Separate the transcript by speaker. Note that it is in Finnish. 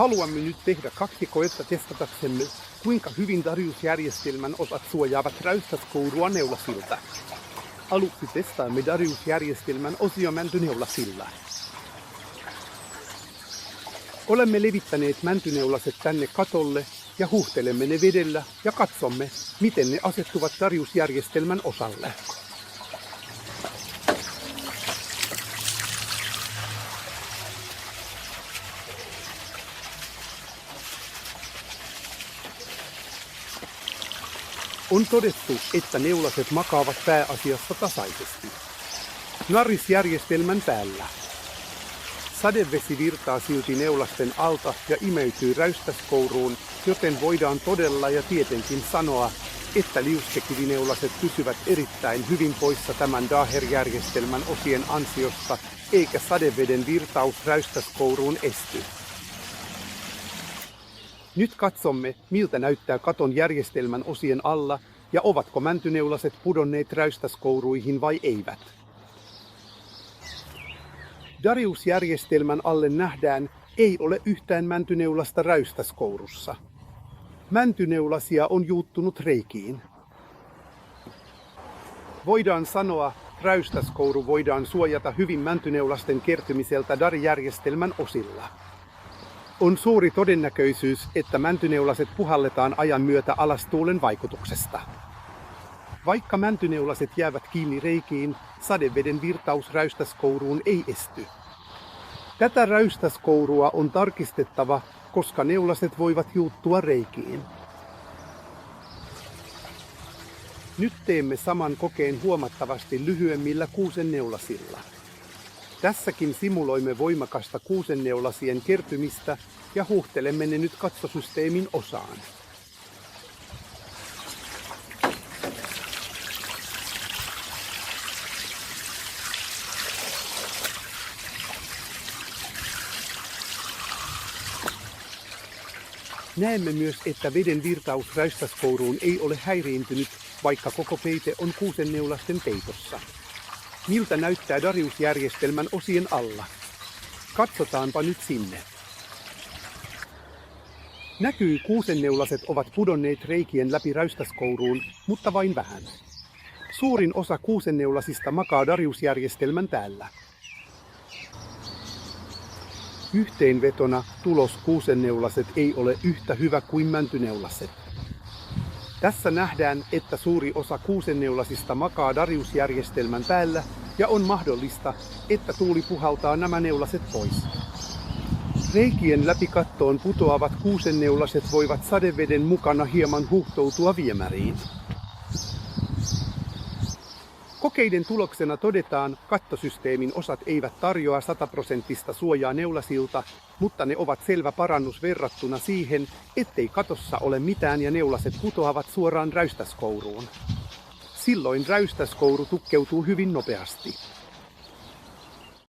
Speaker 1: Haluamme nyt tehdä 2 koetta testataksemme, kuinka hyvin Darius-järjestelmän osat suojaavat räystäskourua neulasilta. Aluksi testaamme Darius-järjestelmän osia mäntyneulasilta. Olemme levittäneet mäntyneulaset tänne katolle ja huuhtelemme ne vedellä ja katsomme, miten ne asettuvat Darius-järjestelmän osalle. On todettu, että neulaset makaavat pääasiassa tasaisesti. Narris-järjestelmän päällä. Sadevesi virtaa silti neulasten alta ja imeytyy räystäskouruun, joten voidaan todella ja tietenkin sanoa, että liuskekivineulaset pysyvät erittäin hyvin poissa tämän Daher-järjestelmän osien ansiosta, eikä sadeveden virtaus räystäskouruun esty. Nyt katsomme, miltä näyttää katon järjestelmän osien alla ja ovatko mäntyneulaset pudonneet räystäskouruihin vai eivät. Darius-järjestelmän alle nähdään, ei ole yhtään mäntyneulasta räystäskourussa. Mäntyneulasia on juuttunut reikiin. Voidaan sanoa, räystäskouru voidaan suojata hyvin mäntyneulasten kertymiseltä Dar-järjestelmän osilla. On suuri todennäköisyys, että mäntyneulaset puhalletaan ajan myötä alas tuulen vaikutuksesta. Vaikka mäntyneulaset jäävät kiinni reikiin, sadeveden virtaus räystäskouruun ei esty. Tätä räystäskourua on tarkistettava, koska neulaset voivat juuttua reikiin. Nyt teemme saman kokeen huomattavasti lyhyemmillä kuusenneulasilla. Tässäkin simuloimme voimakasta kuusenneulasien kertymistä ja huuhtelemme ne nyt kattosysteemin osaan. Näemme myös, että veden virtaus räystäskouruun ei ole häiriintynyt, vaikka koko peite on kuusenneulasten peitossa. Miltä näyttää Darius-järjestelmän osien alla? Katsotaanpa nyt sinne. Näkyy, kuusenneulaset ovat pudonneet reikien läpi räystäskouruun, mutta vain vähän. Suurin osa kuusenneulasista makaa Darius-järjestelmän päällä. Yhteenvetona tulos kuusenneulaset ei ole yhtä hyvä kuin mäntyneulaset. Tässä nähdään, että suuri osa kuusenneulasista makaa Darius-järjestelmän päällä ja on mahdollista, että tuuli puhaltaa nämä neulaset pois. Reikien läpi kattoon putoavat kuusenneulaset voivat sadeveden mukana hieman huuhtoutua viemäriin. Kokeiden tuloksena todetaan, kattosysteemin osat eivät tarjoa 100% suojaa neulasilta, mutta ne ovat selvä parannus verrattuna siihen, ettei katossa ole mitään ja neulaset putoavat suoraan räystäskouruun. Silloin räystäskouru tukkeutuu hyvin nopeasti.